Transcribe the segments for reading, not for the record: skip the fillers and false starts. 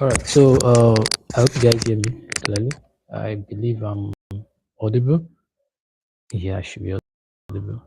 All right. So I hope you guys hear me clearly. I believe I'm audible. Yeah, I should be audible.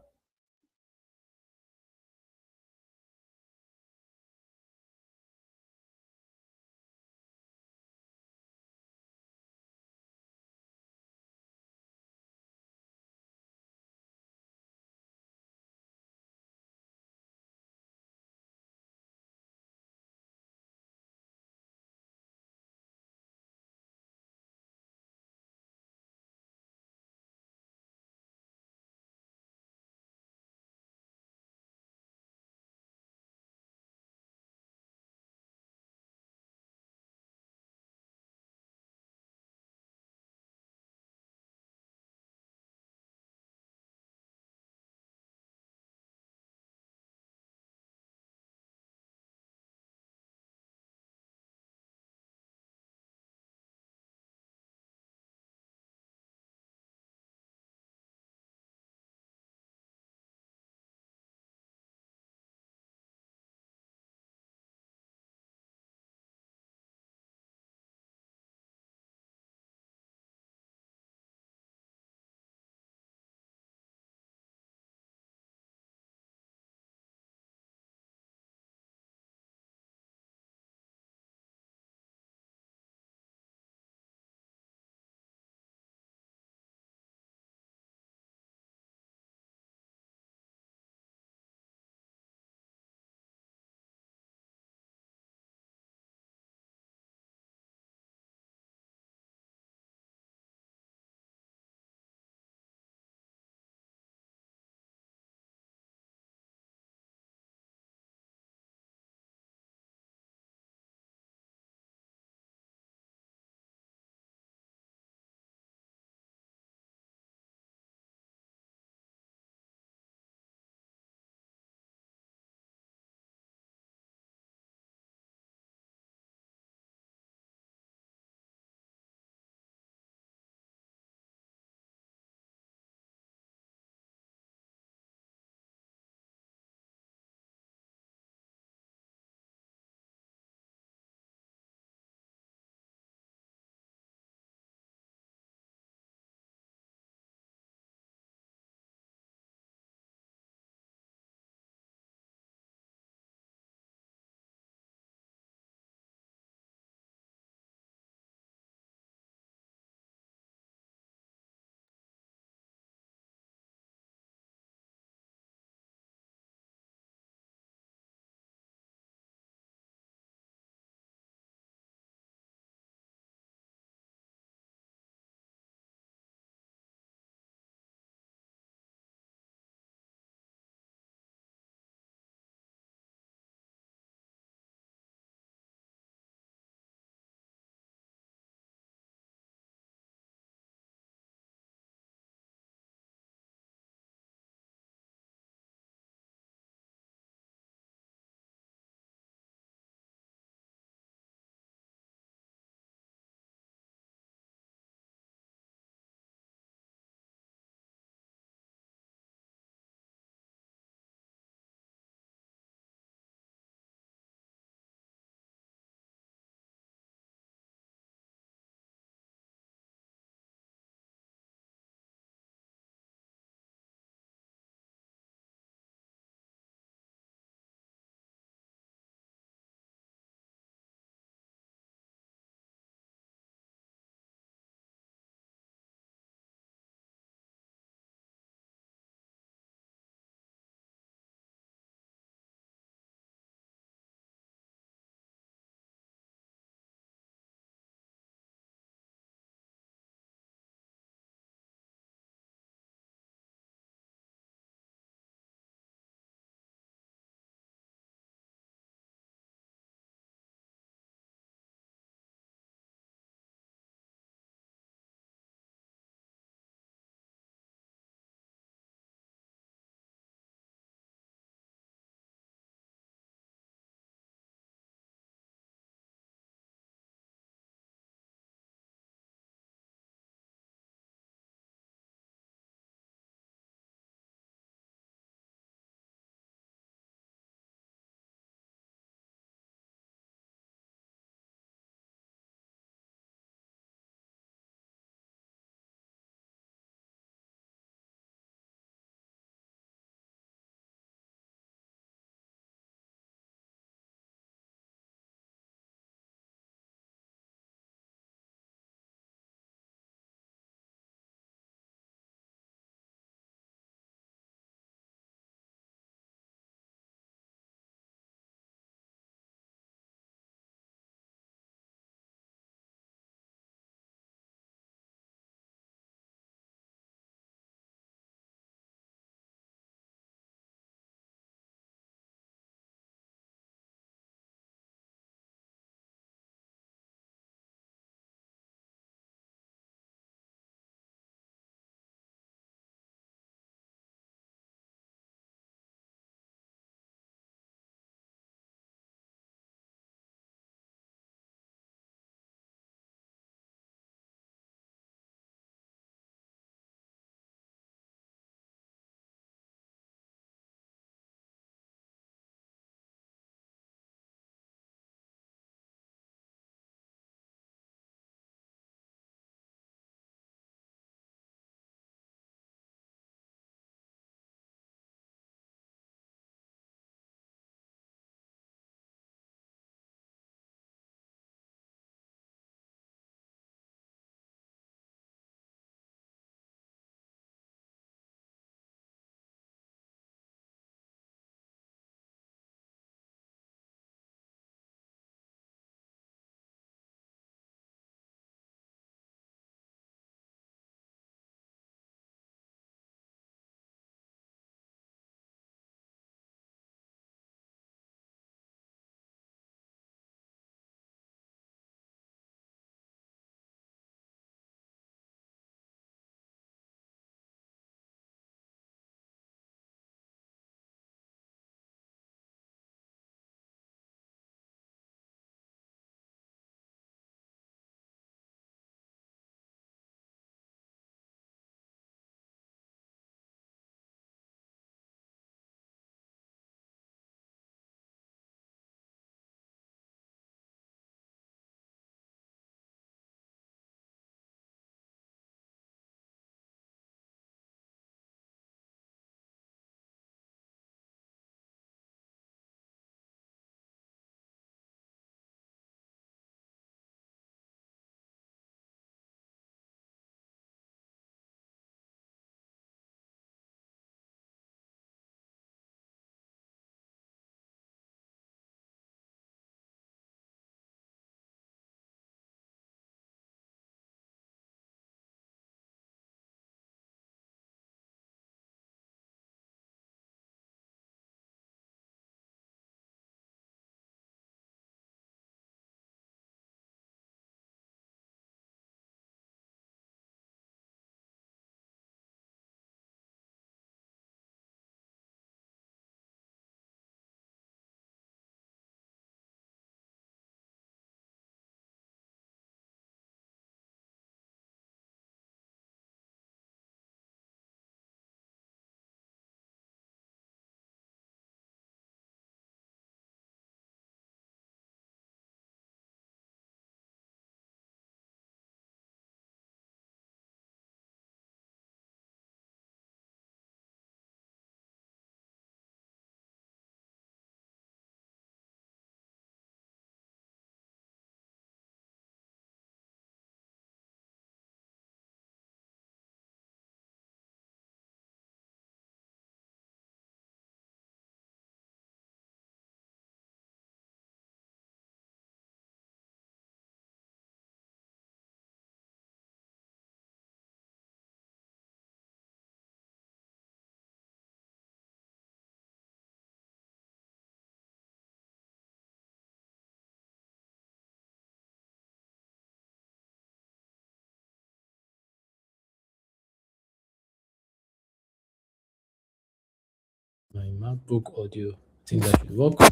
MacBook audio. I think that should work. All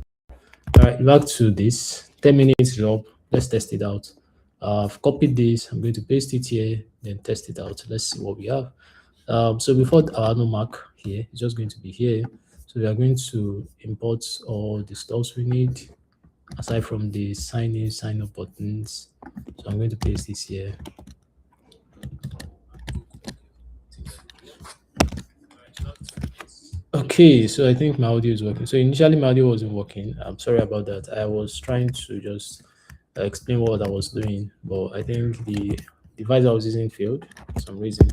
right, back to this. 10 minutes is up. Let's test it out. I've copied this. I'm going to paste it here, then test it out. Let's see what we have. So before our Anno-mark here, it's just going to be here. So we are going to import all the stuff we need, aside from the sign in, sign up buttons. So I'm going to paste this here. Okay, so I think my audio is working. So initially my audio wasn't working. I'm sorry about that. I was trying to just explain what I was doing, but I think the device I was using failed for some reason.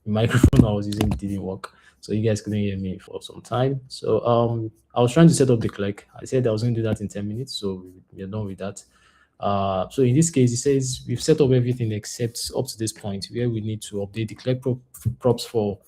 The microphone I was using didn't work, so you guys couldn't hear me for some time. So I was trying to set up the click. I said I was going to do that in 10 minutes, so we're done with that. So in this case, it says we've set up everything except up to this point where we need to update the click props for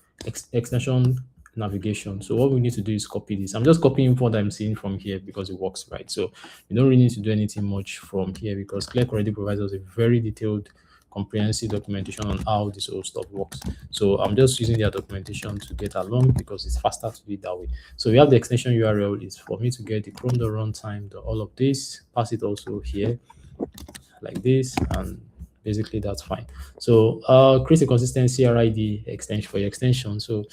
extension navigation. So what we need to do is copy this. I'm just copying what I'm seeing from here because it works, right? So we don't really need to do anything much from here because Clerk already provides us a very detailed, comprehensive documentation on how this whole stuff works. So I'm just using their documentation to get along because it's faster to do it that way. So we have the extension URL is for me to get the Chrome runtime, all of this, pass it also here like this, and basically that's fine. So create a consistent CRID extension for your extension. So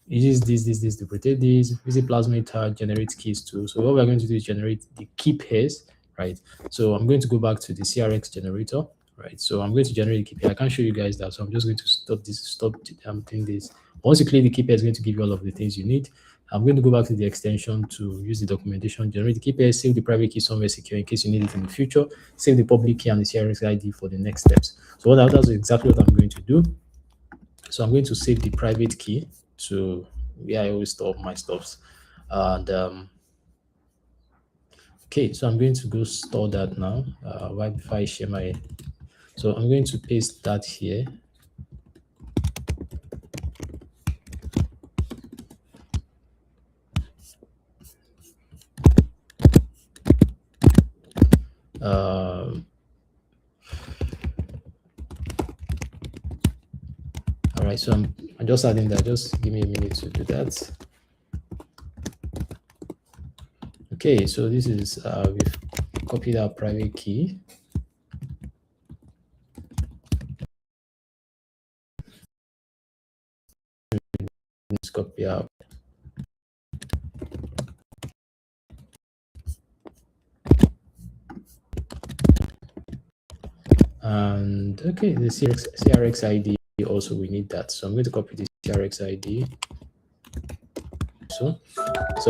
it is this to protect this. Visit Plasmid tag, generate keys too. So what we're going to do is generate the key pairs, right? So I'm going to go back to the CRX generator, right? So I'm going to generate the key pair. I can't show you guys that, so I'm just going to stop doing this. Once you click the key pair, it's going to give you all of the things you need. I'm going to go back to the extension to use the documentation, generate the key pair, save the private key somewhere secure in case you need it in the future, save the public key and the CRX ID for the next steps. So that's exactly what I'm going to do. So I'm going to save the private key to where I always store my stuffs. And okay, so I'm going to go store that now. Right before I share my, so I'm going to paste that here. All right, so I'm just adding that. Just give me a minute to do that. Okay, so this is we've copied our private key. Let's copy out. And okay, the CRX ID also we need that. So I'm going to copy the CRX ID. So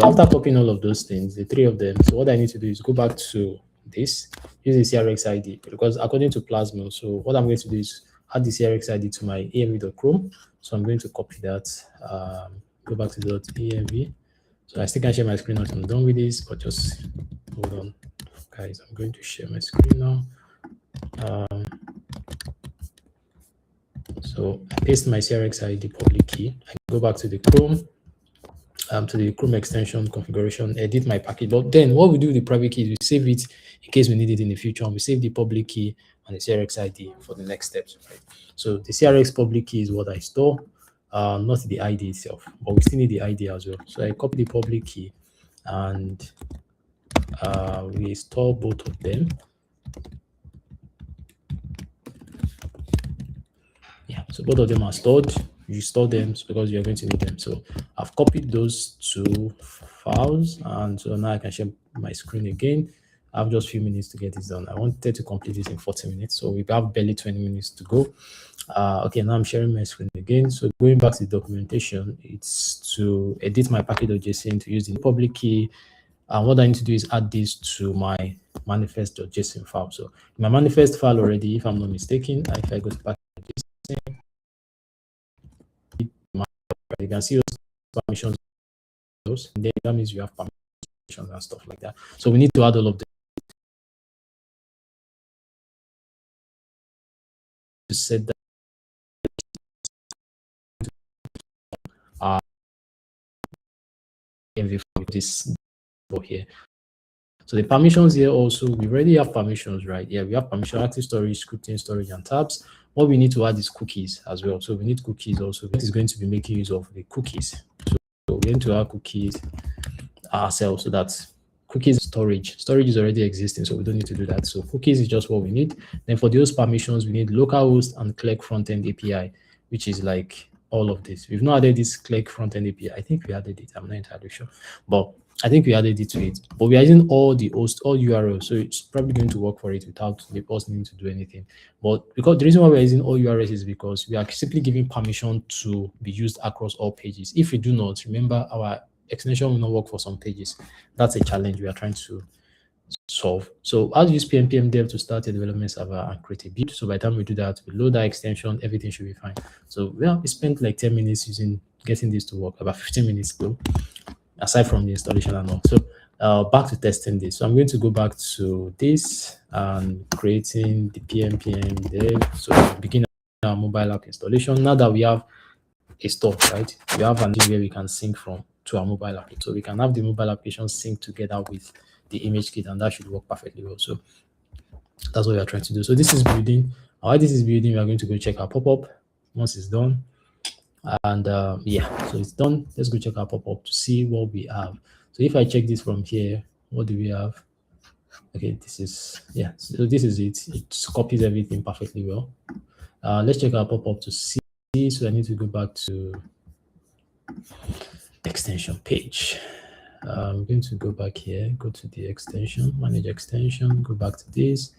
after copying all of those things, the three of them, so what I need to do is go back to this, use the CRX ID, because according to Plasma, so what I'm going to do is add the CRX ID to my env.chrome. So I'm going to copy that, go back to .env. So I still can share my screen once I'm done with this, but just hold on, guys. I'm going to share my screen now. So I paste my CRX ID public key. I go back to the Chrome, to the Chrome extension configuration, edit my package. But then what we do with the private key is we save it in case we need it in the future, and we save the public key and the CRX ID for the next steps. Right? So the CRX public key is what I store, not the ID itself, but we still need the ID as well. So I copy the public key and we store both of them. Yeah, so both of them are stored. You store them because you're going to need them. So I've copied those two files, and so now I can share my screen again. I have just a few minutes to get this done. I wanted to complete this in 40 minutes, so we have barely 20 minutes to go. Okay, now I'm sharing my screen again. So going back to the documentation, it's to edit my package.json to use the public key. And what I need to do is add this to my manifest.json file. So in my manifest file already, if I'm not mistaken, if I go to package.json, you can see those permissions, and then that means you have permissions and stuff like that. So we need to add all of them to set that env for this here. So the permissions here also, we already have permissions, right? Yeah, we have permission, active storage, scripting, storage, and tabs. What we need to add is cookies as well. So we need cookies also. That is going to be making use of the cookies. So we're going to add cookies. ourselves so that cookies storage is already existing, so we don't need to do that. So cookies is just what we need. Then for those permissions, we need localhost and Clerk frontend API, which is like all of this. We've not added this Clerk frontend API. I think we added it. I'm not entirely sure, but I think we added it to it. But we are using all the host, all URLs, so it's probably going to work for it without us needing to do anything. But because the reason why we're using all URLs is because we are simply giving permission to be used across all pages. If we do not, remember our extension will not work for some pages. That's a challenge we are trying to solve. So I'll use pnpm dev to start a development server and create a build. So by the time we do that, we load that extension, everything should be fine. So we spent like 10 minutes getting this to work, about 15 minutes though, aside from the installation and all. So back to testing this. So I'm going to go back to this and creating the pnpm dev. So begin our mobile app installation. Now that we have a store, right? We have an where we can sync from to our mobile app. So we can have the mobile application sync together with the image kit, and that should work perfectly well. So that's what we are trying to do. So this is building. While this is building, we are going to go check our pop-up once it's done. And yeah, so it's done. Let's go check our pop-up to see what we have. So if I check this from here, what do we have? Okay, this is, yeah, so this is it. It copies everything perfectly well. Let's check our pop-up to see. So I need to go back to extension page. I'm going to go back here, go to the extension, manage extension, go back to this.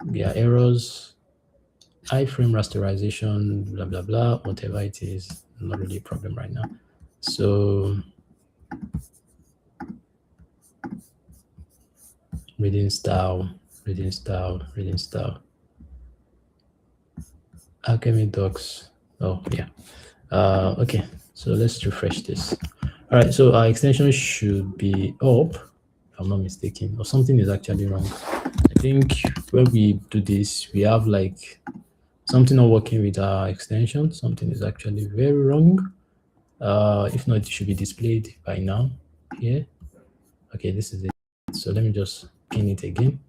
There are errors, iframe rasterization, blah, blah, blah, whatever it is, not really a problem right now. So reading style. Alchemy docs. Oh, yeah. Okay, so let's refresh this. All right, so our extension should be up, if I'm not mistaken, or something is actually wrong. I think when we do this, we have like something not working with our extension. Something is actually very wrong. If not, it should be displayed by now here. Okay, this is it. So let me just pin it again.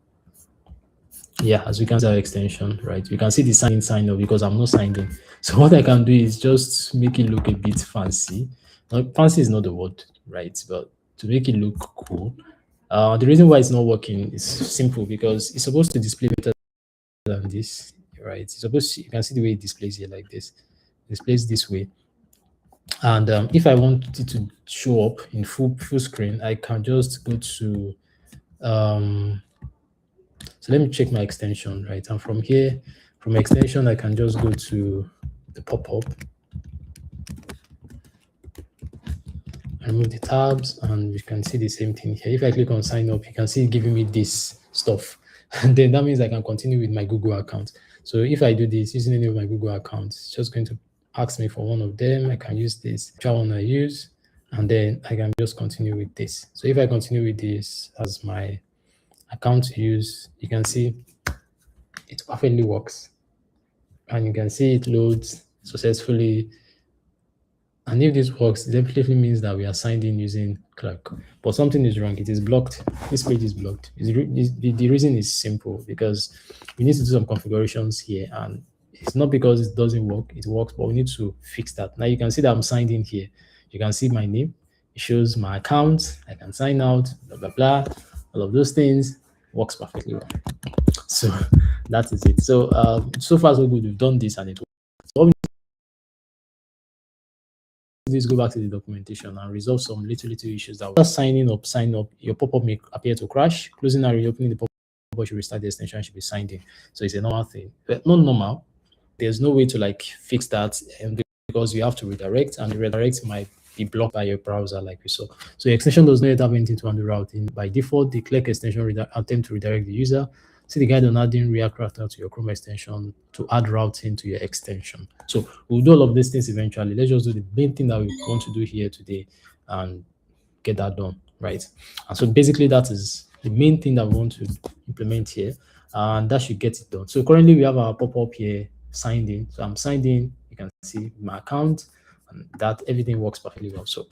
Yeah, as we can see our extension, right? You can see the sign up because I'm not signed in. So what I can do is just make it look a bit fancy. Now, fancy is not the word, right? But to make it look cool. The reason why it's not working is simple because it's supposed to display better than this, right? It's supposed to, you can see the way it displays here like this. It displays this way. And if I want it to show up in full screen, I can just go to so let me check my extension, right? And from here, from extension, I can just go to the pop-up, remove the tabs, and we can see the same thing here. If I click on sign up, you can see it giving me this stuff. And then that means I can continue with my Google account. So if I do this using any of my Google accounts, it's just going to ask me for one of them. I can use this, which one I use, and then I can just continue with this. So if I continue with this as my account to use, you can see it perfectly works. And you can see it loads successfully. And if this works, it definitely means that we are signed in using Clerk. But something is wrong. It is blocked. This page is blocked. The reason is simple because we need to do some configurations here. And it's not because it doesn't work. It works, but we need to fix that. Now you can see that I'm signed in here. You can see my name. It shows my account. I can sign out, blah, blah, blah. All of those things works perfectly well. So that is it. So so far so good. We've done this and it works. So please go back to the documentation and resolve some little issues that just sign up, your pop-up may appear to crash. Closing and reopening the pop-up should restart the extension, should be signed in. So it's a normal thing. But not normal. There's no way to like fix that because you have to redirect, and the redirect might be blocked by your browser like we saw. So your extension does not have anything to undo routing. By default, the Clerk extension attempt to redirect the user. See the guide on adding React Router to your Chrome extension to add routing to your extension. So we'll do all of these things eventually. Let's just do the main thing that we want to do here today and get that done, right? And so basically that is the main thing that we want to implement here, and that should get it done. So currently we have our pop-up here signed in. So I'm signed in. You can see my account, and that everything works perfectly well. So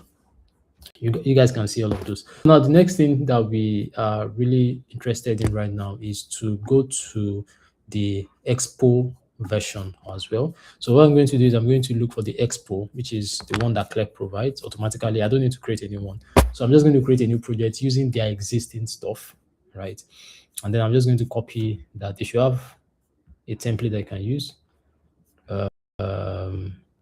you guys can see all of those. Now, the next thing that we are really interested in right now is to go to the Expo version as well. So what I'm going to do is I'm going to look for the Expo, which is the one that Clerk provides automatically. I don't need to create a new one. So I'm just going to create a new project using their existing stuff, right? And then I'm just going to copy that. They should have a template I can use.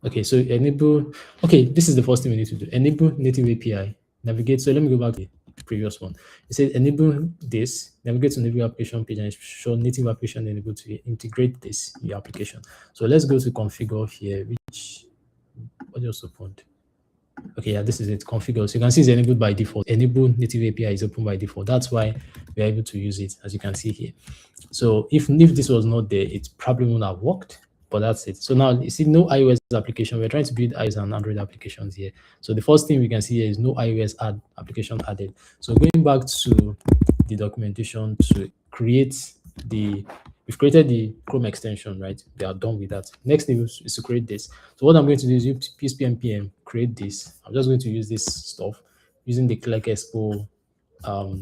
Okay, so enable. Okay, this is the first thing we need to do. Enable native API. Navigate. So let me go back to the previous one. It says enable this. Navigate to native application page and show native application enable to integrate this in your application. So let's go to configure here. Which what just opened? Okay, yeah, this is it. Configure. So you can see it's enabled by default. Enable native API is open by default. That's why we're able to use it, as you can see here. So if this was not there, it probably wouldn't have worked, but that's it. So now you see no iOS application. We're trying to build iOS and Android applications here. So the first thing we can see here is no iOS application added. So going back to the documentation to create we've created the Chrome extension, right? We are done with that. Next thing is to create this. So what I'm going to do is use PSP npm, create this. I'm just going to use this stuff using the Click Expo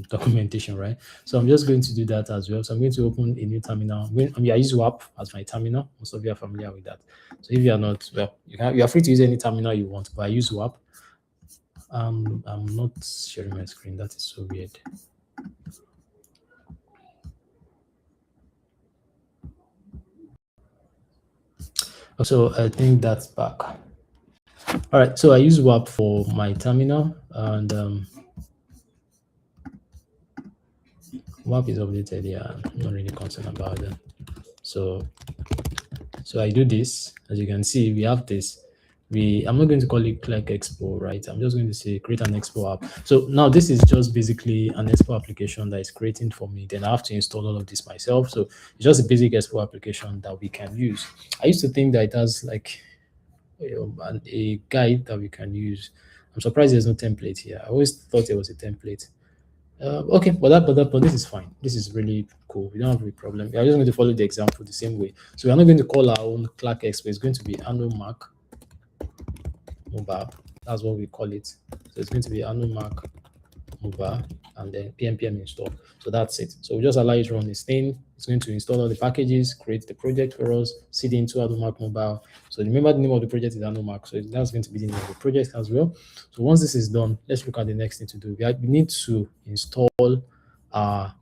documentation, right? So I'm just going to do that as well. So I'm going to open a new terminal. I use WAP as my terminal. Most of you are familiar with that. So if you are not, well, you are free to use any terminal you want, but I use WAP. I'm not sharing my screen. That is so weird. So I think that's back. All right. So I use WAP for my terminal, and WAP is updated. Yeah, I'm not really concerned about it. So I do this. As you can see, we have this. I'm not going to call it Click Expo, right? I'm just going to say create an Expo app. So now this is just basically an Expo application that is creating for me. Then I have to install all of this myself. So it's just a basic Expo application that we can use. I used to think that it has like a guide that we can use. I'm surprised there's no template here. I always thought there was a template. Okay, but this is fine. This is really cool. We don't have a problem. We are just going to follow the example the same way. So we are not going to call our own Clark Expo. It's going to be Anno-mark mobile. That's what we call it. So it's going to be Anno-mark mobile and then pnpm install. So that's it. So we just allow it to run this thing. It's going to install all the packages, create the project for us, cd into Anno-mark mobile. So remember the name of the project is Anno-mark. So that's going to be the name of the project as well. So once this is done, let's look at the next thing to do. We need to install our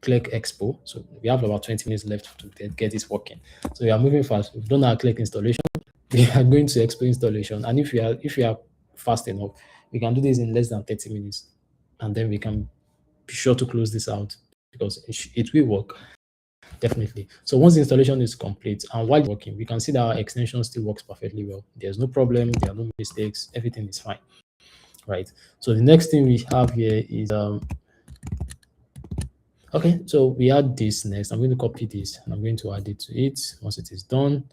Click Expo. So we have about 20 minutes left to get it working. So we are moving fast. We've done our Click installation. We are going to Expo installation. And if you are fast enough, we can do this in less than 30 minutes. And then we can be sure to close this out because it will work. Definitely. So once the installation is complete and while working, we can see that our extension still works perfectly well. There's no problem. There are no mistakes. Everything is fine. Right. So the next thing we have here is okay. So we add this next. I'm going to copy this and I'm going to add it to it. Once it is done,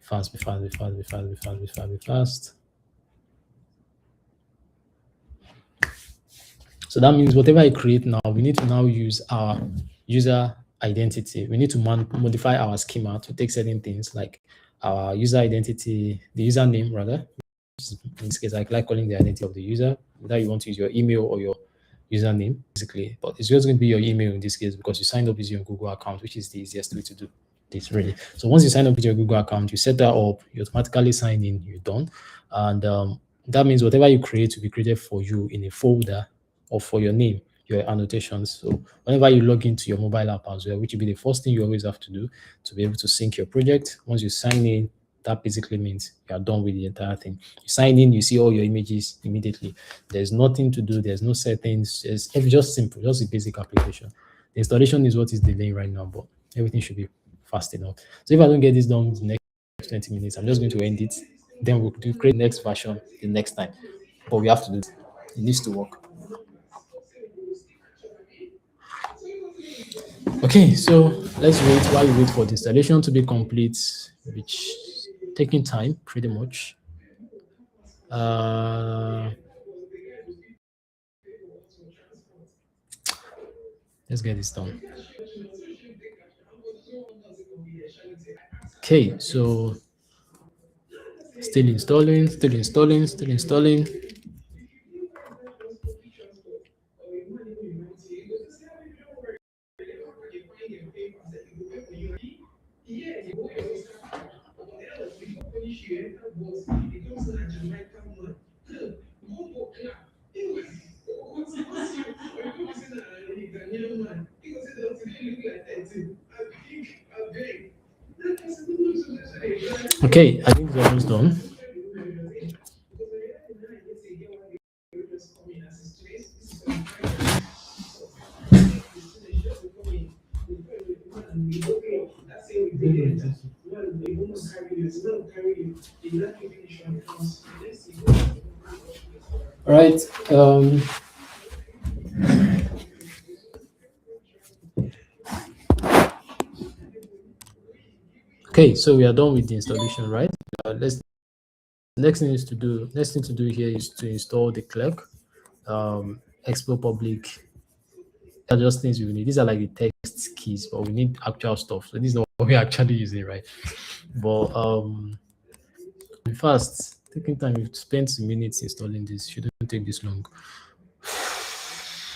fast, be fast, be fast, be fast, be fast, be fast, be fast. So that means whatever I create now, we need to now use our user identity. We need to modify our schema to take certain things like our user identity, the username rather. In this case, I like calling the identity of the user. Whether you want to use your email or your username, basically. But it's just going to be your email in this case because you signed up using your Google account, which is the easiest way to do this really. So once you sign up with your Google account, you set that up, you automatically sign in, you're done. And that means whatever you create will be created for you in a folder or for your name, your annotations. So whenever you log into your mobile app as well, which will be the first thing you always have to do to be able to sync your project. Once you sign in, that basically means you are done with the entire thing. You sign in, you see all your images immediately. There's nothing to do, there's no settings, it's just simple, just a basic application. The installation is what is delaying right now, but everything should be fast enough. So if I don't get this done in the next 20 minutes, I'm just going to end it. Then we'll create the next version the next time. But we have to do it. It needs to work. Okay, so let's wait while we wait for the installation to be complete, which taking time pretty much. Uh, let's get this done. Okay, so still installing, still installing, still installing. Okay, I think it's almost done. All right. Okay, so we are done with the installation, right? Let's next thing to do here is to install the clerk, export public. These are just things we need. These are like the text keys, but we need actual stuff. So this is not what we're actually using, right? But fast, taking time. We've spent minutes installing this. Shouldn't take this long.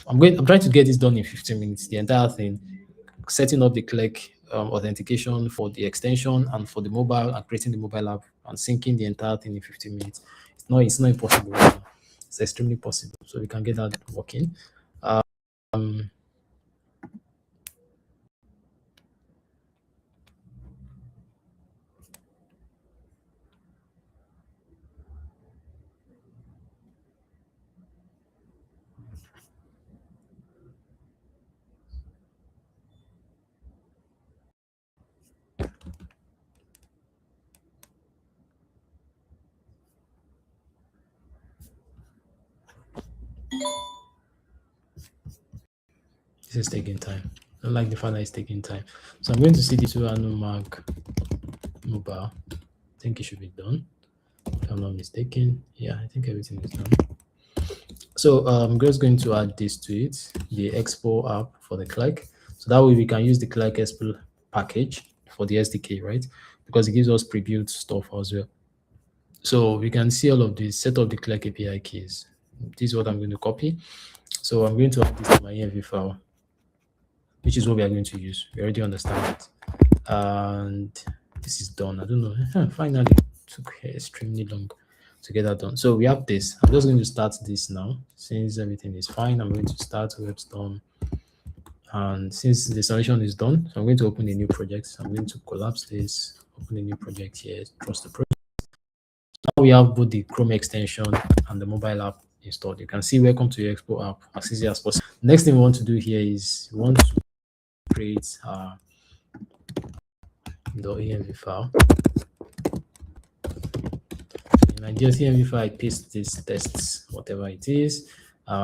I'm trying to get this done in 15 minutes. The entire thing, setting up the click authentication for the extension and for the mobile and creating the mobile app and syncing the entire thing in 15 minutes. It's not impossible right now. It's extremely possible. So we can get that working. Um, this is taking time. I don't like the fact that it's taking time. So I'm going to see the two Anno-mark mobile. I think it should be done. If I'm not mistaken. Yeah, I think everything is done. So I'm just going to add this to it, the Expo app for the Clark. So that way we can use the Clark Expo package for the SDK, right? Because it gives us pre-built stuff as well. So we can see all of this, set up the Clark API keys. This is what I'm going to copy. So I'm going to add this to my env file, which is what we are going to use. We already understand it. And this is done. I don't know. Finally, it took extremely long to get that done. So we have this. I'm just going to start this now. Since everything is fine, I'm going to start web's done. And since the installation is done, so I'm going to open a new project. I'm going to collapse this, open a new project here, trust the project. Now we have both the Chrome extension and the mobile app installed. You can see welcome to your Expo app as easy as possible. Next thing we want to do here is we want to create the env file. In my env file, I paste this tests, whatever it is,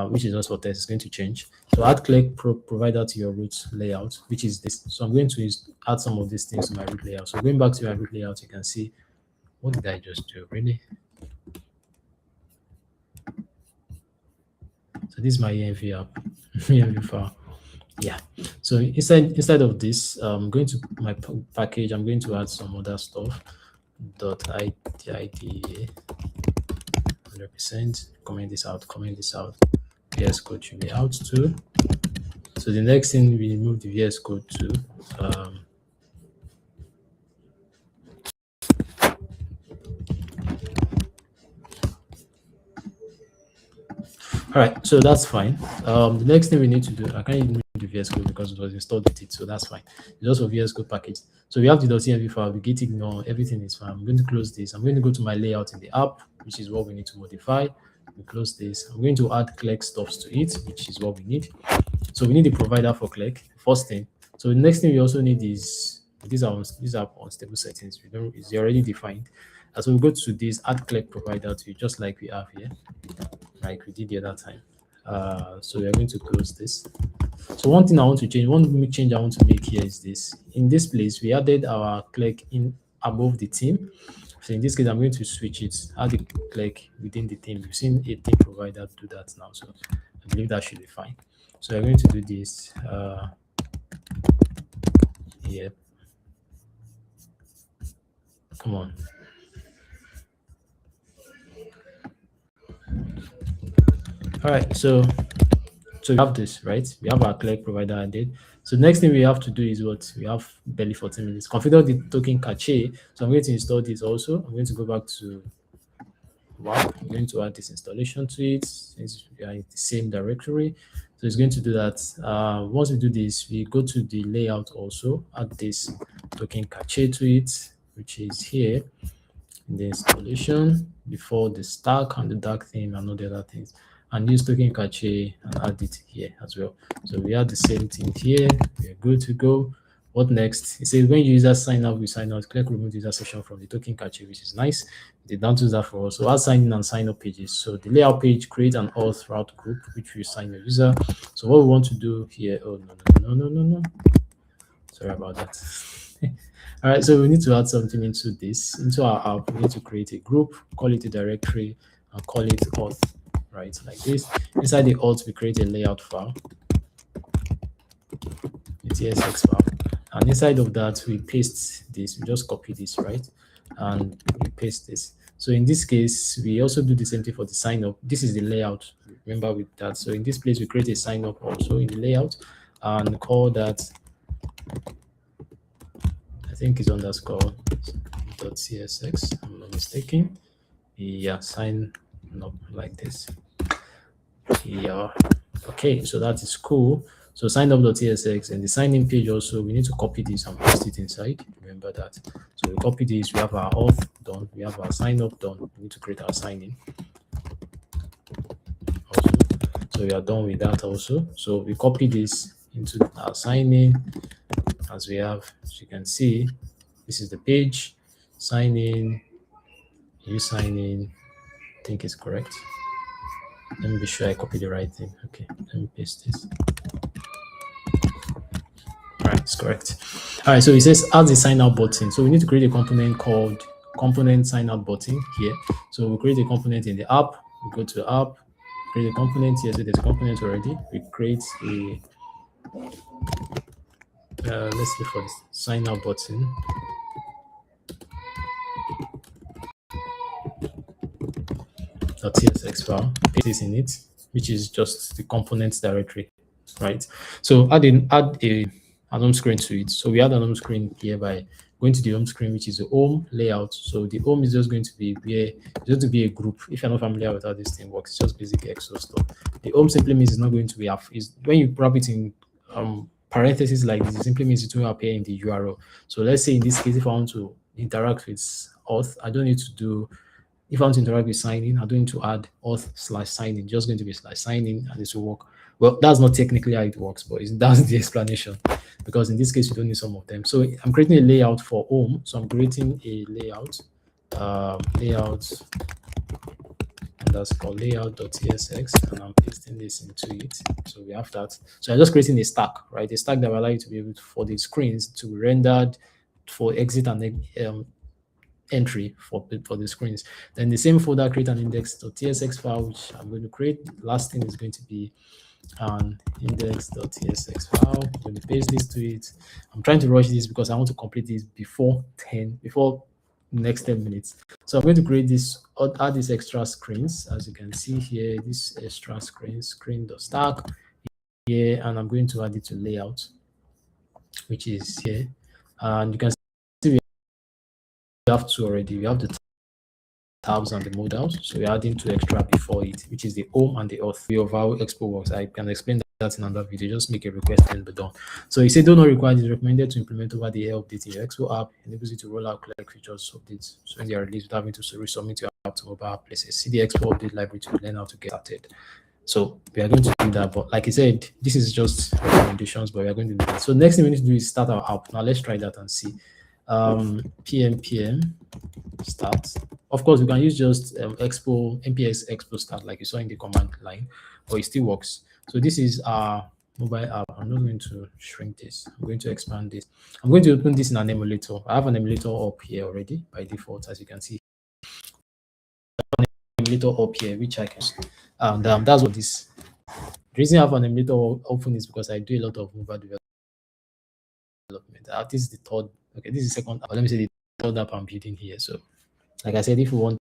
which is also test is going to change. So add click provider to your root layout, which is this. So I'm going to add some of these things to my root layout. So going back to my root layout, you can see, what did I just do? Really? So this is my env app, env file. Yeah. So inside of this, I'm going to my package. I'm going to add some other stuff. .id 100%. Comment this out. VS Code should be out too. So the next thing, we move the VS Code to all right, so that's fine. The next thing we need to do, I can't even read the VS Code because it was installed with it, so that's fine. It's also VS Code package. So we have the .env file, we git ignore, everything is fine. I'm going to close this. I'm going to go to my layout in the app, which is what we need to modify. We close this. I'm going to add Clerk stuffs to it, which is what we need. So we need the provider for Clerk, first thing. So the next thing we also need is these are unstable settings. It's already defined. And so we go to this add Clerk provider to it, just like we have here, like we did the other time. So we are going to close this. So one thing I want to change, one change I want to make here is this. In this place, we added our Clerk in above the theme. So in this case, I'm going to switch it, add the Clerk within the theme. We've seen a theme provider do that now, so I believe that should be fine. So we're going to do this. Yep. Come on. All right, so we have this, right? We have our Clerk provider added. So the next thing we have to do is what? We have barely 14 minutes. Configure the token cache. So I'm going to install this also. I'm going to go back to wow. I'm going to add this installation to it since we are in the same directory. So it's going to do that. Once we do this, we go to the layout also, add this token cache to it. which is here in the installation before the stack and the dark theme and all the other things, and use token cache and add it here as well. So we have the same thing here. We're good to go. What next? It says when users sign up, we sign out. Click remove user session from the token cache, which is nice. They don't do that for us. So add sign in and sign up pages. So the layout page, create an auth route group, which we sign a user. So what we want to do here, oh no. Sorry about that. All right, so we need to add something into our app. We need to create a group, call it a directory, and call it auth, right? Like this. Inside the auth, we create a layout file, a TSX file. And inside of that, we paste this. We just copy this, right? And we paste this. So in this case, we also do the same thing for the sign up. This is the layout. Remember with that. So in this place, we create a sign up also in the layout and call that, I think it's underscore .csx, I'm not mistaken. Yeah, sign up like this. Yeah. Okay, so that is cool. So sign up.tsx, and the sign in page also, we need to copy this and paste it inside. Remember that. So we copy this, we have our auth done, we have our sign up done. We need to create our sign in also. So we are done with that also. So we copy this into our sign in as we have, as you can see, this is the page. Sign in, you sign in, I think it's correct. Let me be sure I copy the right thing. Okay, let me paste this. All right, it's correct. All right, so it says add the sign out button. So we need to create a component called component sign out button here. So we create a component in the app. We go to app, create a component here. So there's a component already. We create a let's look for the sign out button. .tsx file, paste this in it, which is just the components directory, right? So add an home screen to it. So we add an home screen here by going to the home screen, which is the home layout. So the home is just going to be where it's going to be a group. If you're not familiar with how this thing works, it's just basic Excel stuff. The home simply means it's not going to be is when you wrap it in parentheses like this, it simply means it will appear in the URL. So let's say in this case, if I want to interact with auth, I don't need to do. If I want to interact with signing, I'm going to add auth/signing, just going to be /signing, and this will work. Well, that's not technically how it works, but that's the explanation, because in this case, you don't need some of them. So I'm creating a layout for home. So I'm creating a layout, and that's called layout.tsx, and I'm pasting this into it. So we have that. So I'm just creating a stack, right? A stack that will allow you to be able to, for the screens to be rendered for exit and entry for the screens. Then the same folder, create an index.tsx file, which I'm going to create. Last thing is going to be an index.tsx file. I'm going to paste this to it. I'm trying to rush this because I want to complete this before next 10 minutes. So I'm going to create this, add these extra screens. As you can see here, this extra screen.stack here, and I'm going to add it to layout, which is here. And you can see we have two already. We have the tabs and the modals. So we're adding two extra before it, which is the home and the auth. View of how Expo works. I can explain that in another video. Just make a request and be done. So you say do not require is recommended to implement over the air update in your Expo app. Enables you to roll out Click features updates. So when they are released without having to resubmit your app to mobile app places. See the Expo update library to learn how to get started. So we are going to do that, but like I said, this is just recommendations, but we are going to do that. So next thing we need to do is start our app. Now let's try that and see. pm start. Of course, we can use just npx expo start like you saw in the command line, but it still works. So this is our mobile app. I'm not going to shrink this. I'm going to expand this. I'm going to open this in an emulator. I have an emulator up here already by default, as you can see. Emulator up here, which I can, and that's what this. The reason I have an emulator open is because I do a lot of mobile development. This is the third. Okay, this is the second. Let me say the third app I'm building here. So, like I said, if you want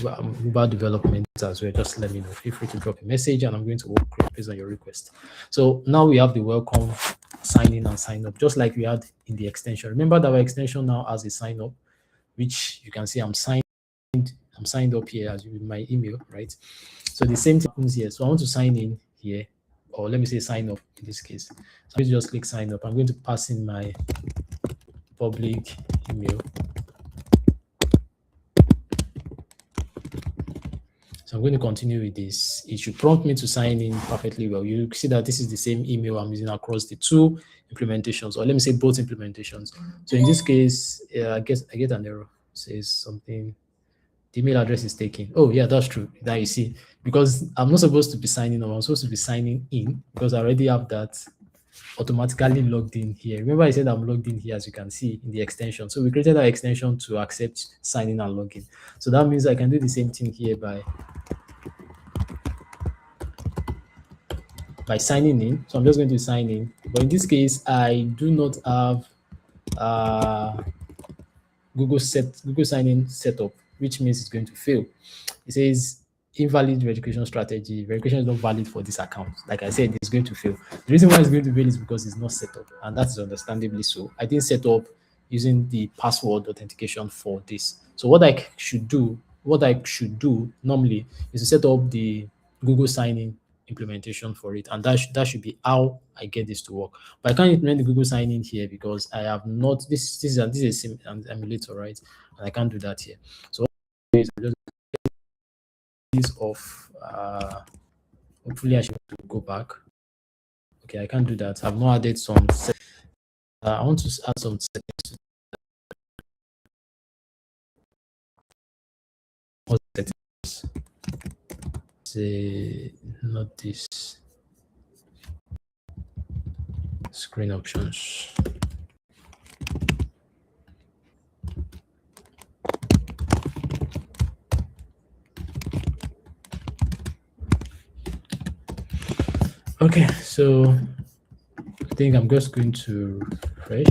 mobile development as well, just let me know. Feel free to drop a message, and I'm going to work based on your request. So now we have the welcome, sign in and sign up, just like we had in the extension. Remember that our extension now has a sign up, which you can see I'm signed up here as with my email, right? So the same thing happens here. So I want to sign in here, or let me say sign up in this case. So I'm going to just click sign up. I'm going to pass in my public email. So I'm going to continue with this. It should prompt me to sign in perfectly well. You see that this is the same email I'm using across the two implementations, or let me say both implementations. So in this case, I get an error. It says something. The email address is taken. Oh yeah, that's true. Now you see, because I'm not supposed to be signing up. I'm supposed to be signing in because I already have that automatically logged in here. Remember I said I'm logged in here, as you can see in the extension. So we created that extension to accept signing and login. So that means I can do the same thing here by signing in. So I'm just going to sign in. But in this case, I do not have uh, Google sign in setup, which means it's going to fail. It says invalid verification strategy. Verification is not valid for this account. Like I said, it's going to fail. The reason why it's going to fail is because it's not set up, and that is understandably so. I didn't set up using the password authentication for this. So what I should do normally is to set up the Google sign-in implementation for it, and that should be how I get this to work. But I can't implement the Google sign-in here because I have not this is an emulator, right? And I can't do that here. So what I do is I just this off. Hopefully I should go back. Okay, I can't do that. I've not added some. I want to add some settings. What settings? Say not this screen options. Okay, so I think I'm just going to refresh.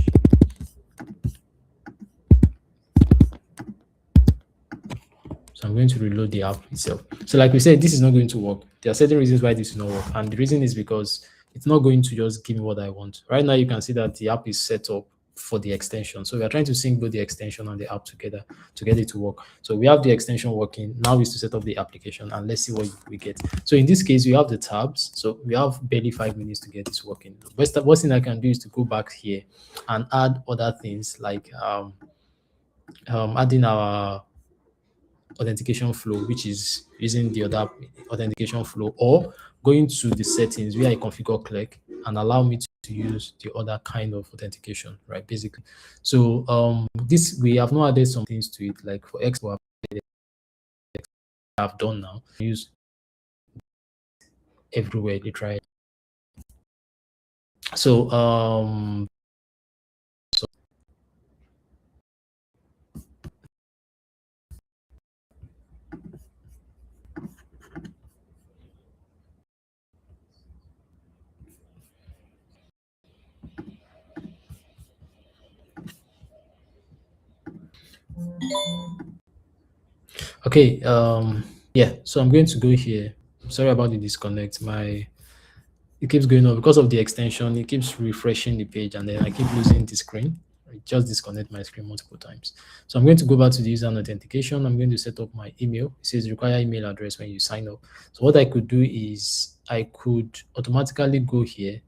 So I'm going to reload the app itself. So like we said, this is not going to work. There are certain reasons why this is not work. And the reason is because it's not going to just give me what I want. Right now, you can see that the app is set up for the extension. So we are trying to sync both the extension and the app together to get it to work. So we have the extension working. Now is to set up the application and let's see what we get. So in this case, we have the tabs. So we have barely 5 minutes to get this working. Worst thing I can do is to go back here and add other things like adding our authentication flow, which is using the other authentication flow, or going to the settings where I configure click and allow me to use the other kind of authentication, right? Basically. So this we have not added some things to it, like for X, I've done now. Use everywhere they try. So okay, yeah, so I'm going to go here. Sorry about the disconnect. It keeps going on because of the extension. It keeps refreshing the page, and then I keep losing the screen. It just disconnect my screen multiple times. So I'm going to go back to the user and authentication. I'm going to set up my email. It says require email address when you sign up. So what I could do is I could automatically go here,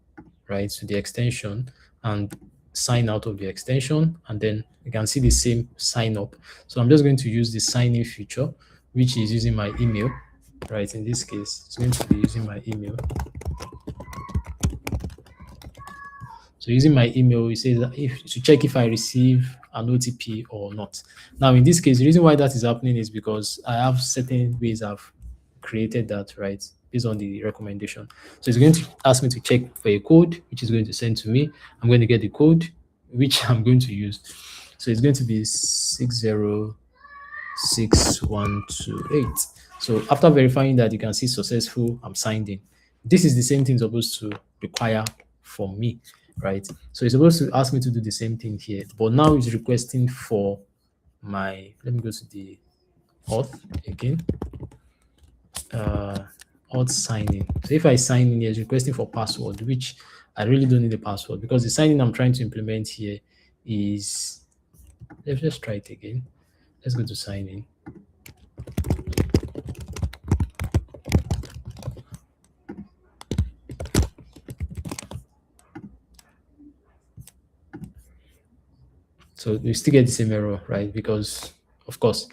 right, to the extension and sign out of the extension, and then you can see the same sign up. So I'm just going to use the sign in feature, which is using my email, right? In this case, it's going to be using my email. So using my email, it says that if to check if I receive an OTP or not. Now, in this case, the reason why that is happening is because I have certain ways I've created that, right, based on the recommendation. So it's going to ask me to check for a code, which is going to send to me. I'm going to get the code, which I'm going to use. So it's going to be 606128. So after verifying that, you can see successful, I'm signed in. This is the same thing supposed to require from me, right? So it's supposed to ask me to do the same thing here, but now it's requesting for my, let me go to the auth again, auth signing. So if I sign in here, it's requesting for password, which I really don't need a password because the signing I'm trying to implement here is, let's just try it again. Let's go to sign in. So we still get the same error, right? Because of course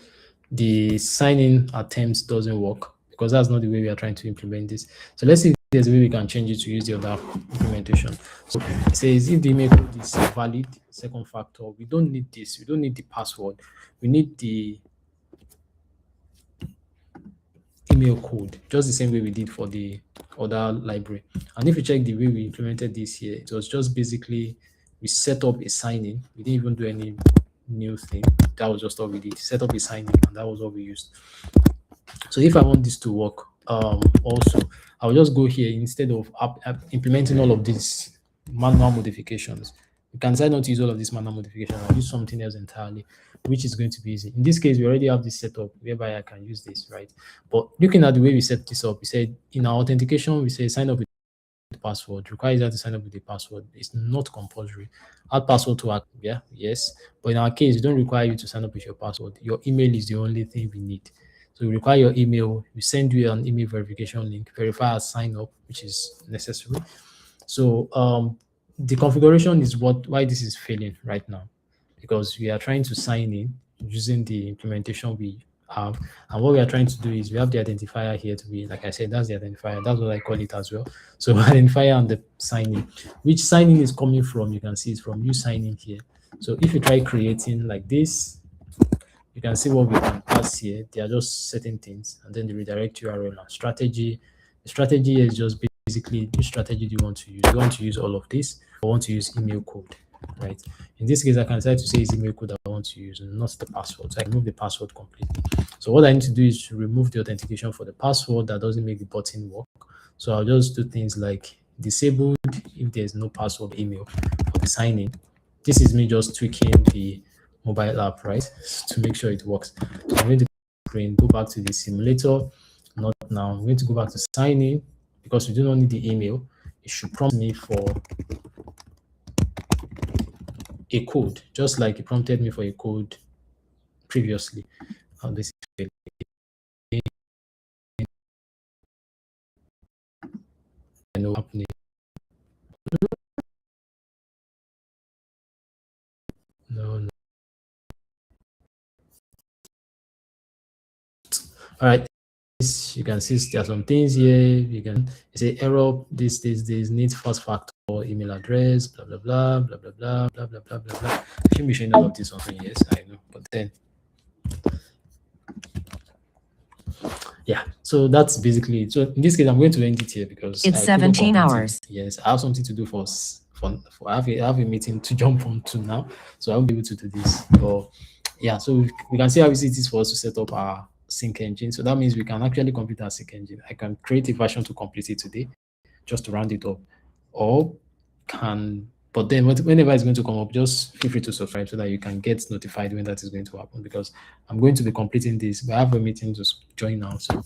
the sign-in attempts doesn't work because that's not the way we are trying to implement this. So let's see if there's a way we can change it to use the other implementation. So it says if the email code is valid, second factor, we don't need this. We don't need the password. We need the email code, just the same way we did for the other library. And if you check the way we implemented this here, it was just basically we set up a sign-in. We didn't even do any new thing. That was just all we did. Set up a sign-in, and that was what we used. So if I want this to work, also, I'll just go here instead of implementing all of these manual modifications. You can decide not to use all of these manual modifications. I'll use something else entirely, which is going to be easy. In this case, we already have this set up whereby I can use this, right? But looking at the way we set this up, we said in our authentication, we say sign up with password. Requires that to sign up with a password. It's not compulsory. Add password to our, yeah, yes. But in our case, we don't require you to sign up with your password. Your email is the only thing we need. So we require your email. We send you an email verification link, verify as sign up, which is necessary. So the configuration is why this is failing right now, because we are trying to sign in using the implementation we have. And what we are trying to do is we have the identifier here to be, like I said, that's the identifier. That's what I call it as well. So identifier and the signing, which signing is coming from, you can see it's from you signing here. So if you try creating like this, you can see what we can pass here. They are just certain things, and then the redirect URL and strategy. The strategy is just basically which strategy do you want to use? Do you want to use all of this, or want to use email code, right? In this case, I can decide to say it's email code I want to use and not the password. So I remove the password completely. So what I need to do is to remove the authentication for the password that doesn't make the button work. So I'll just do things like disabled if there's no password email for the signing. This is me just tweaking the mobile app, right, to make sure it works. So I'm going to go back to the simulator. Not now. I'm going to go back to sign in because we do not need the email. It should prompt me for a code, just like it prompted me for a code previously. And this is happening. No. All right. You can see there are some things here. You can say error. This needs first factor email address. Blah blah blah blah blah blah blah blah blah blah blah. I should be showing all of this on screen. Yes, I know. But then, yeah. So that's basically it. So in this case, I'm going to end it here because it's 17 hours. Yes, I have something to do for I have a meeting to jump on to now, so I won't be able to do this. But yeah, so we can see how easy it is for us to set up our sync engine. So that means we can actually complete our sync engine. I can create a version to complete it today, just to round it up, or but then whenever it's going to come up, just feel free to subscribe so that you can get notified when that is going to happen, because I'm going to be completing this, but I have a meeting to join now, so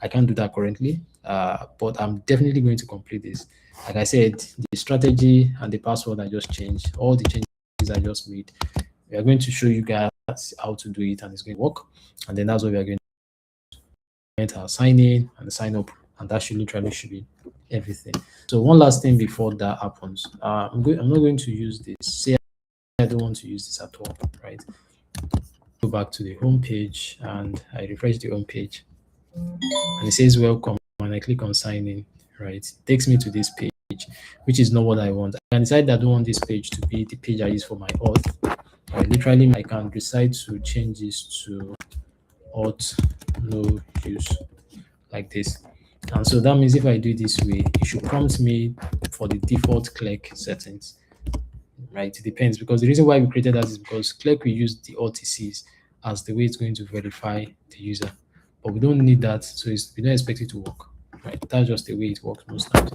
I can't do that currently, but I'm definitely going to complete this. Like I said, the strategy and the password I just changed, all the changes I just made, we are going to show you guys how to do it, and it's going to work. And then that's what we are going to enter sign in and sign up, and that should be everything. So one last thing before that happens, I'm not going to use this. Say I don't want to use this at all, right? Go back to the home page and I refresh the home page, and it says welcome, and I click on sign in, right? It takes me to this page, which is not what I want. I can decide that I don't want this page to be the page I use for my auth. Literally, I can decide to change this to auth no use, like this. And so that means if I do it this way, it should prompt me for the default clerk settings, right? It depends, because the reason why we created that is because clerk will use the OTCs as the way it's going to verify the user, but we don't need that, so we don't expect it to work, right? That's just the way it works most times.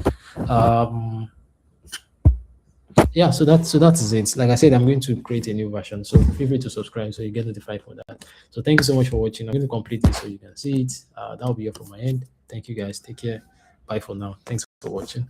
Yeah, so that is it. Like I said, I'm going to create a new version, so feel free to subscribe so you get notified for that. So thank you so much for watching. I'm going to complete this so you can see it. That'll be it from my end. Thank you guys. Take care. Bye for now. Thanks for watching.